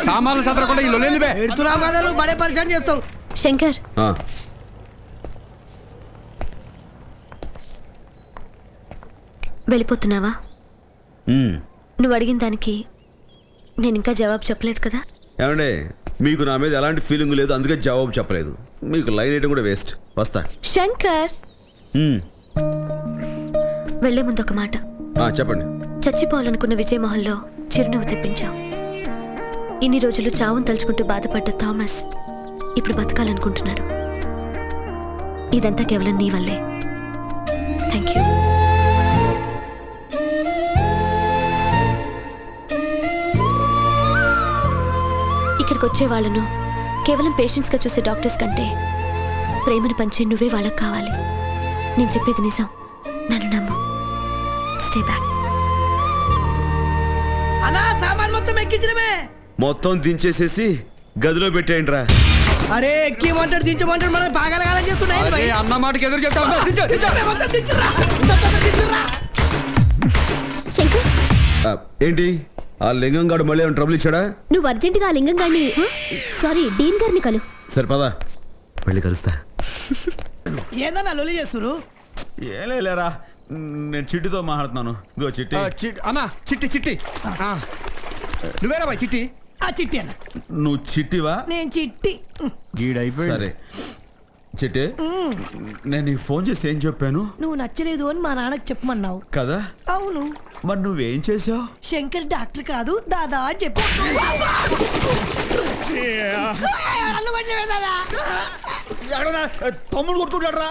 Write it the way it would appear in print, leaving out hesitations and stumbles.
సామాన్లు సదరకుండా ఇల్లు లేని బడే పరిచయం చేస్తావు శంకర్ వెళ్ళిపోతున్నావా? నువ్వు అడిగిన దానికి నేను ఇంకా జవాబు చెప్పలేదు కదా. ఏమండే మీకు నా మీద ఎలాంటి ఫీలింగ్ లేదు, అందుకే జవాబు చెప్పలేదు. మీకు లైన్ వేయడం కూడా వేస్ట్. వస్తా. శంకర్ వెళ్లే ముందు ఒక మాట. చెప్పండి. చచ్చిపోవాలనుకున్న విజయమహల్లో చిరునవ్వు తెప్పించావు. ఇన్ని రోజులు చావును తలుచుకుంటూ బాధపడ్డ థామస్ ఇప్పుడు బతకాలనుకుంటున్నాడు. ఇదంతా కేవలం నీ వల్లే. Thank you. ఇక్కడికి వచ్చే వాళ్ళను కేవలం పేషెంట్స్గా చూసే డాక్టర్స్ కంటే ప్రేమను పంచే నువ్వే వాళ్ళకు కావాలి. నేను చెప్పేది నిజం, నన్ను నమ్ము. Stay back. అన్నా సామాన్ మొత్తం ఎక్కించడమే. మొత్తం దించేసేసి గదిలో పెట్టేయండి రా. అరే ఎక్కిమంటాడు దించమంటాడు, మనం బాగాలగాలని చెప్తున్నాయి. అన్న మాటకి ఎదురు చెప్తా. శంకర్ ఏంటి ఆ లింగం గాడు మళ్ళీ ఏమైనా ట్రబుల్ ఇచ్చాడా? నువ్వు అర్జెంటుగా ఆ లింగం గారిని సారీ డీన్ గారిని కలు. సరే పదా మళ్ళీ కలుస్తా. ఏందన్నా లొలి చేస్తురు? ఏం లేరా, నేను చిట్టితో మాట్లాడుతున్నాను. ఇదిగో చిట్టి. అన్నా చిట్టి నువ్వేరా బాయ్ చిట్టి? ఆ చిట్టి అన్న. నువ్వు చిట్టివా? నేను చిట్టి. గీడైపోయి. సరే చిట్టి, నేను నీకు ఫోన్ చేసి ఏం చెప్పాను? నువ్వు నచ్చలేదు అని మా నాన్నకి చెప్పమన్నావు కదా. అవును. మరి నువ్వేం చేసావు? శంకర్ డాక్టర్ కాదు దాదా అని చెప్పు. తమ్ముడు కొట్టుకుంటాడు రా.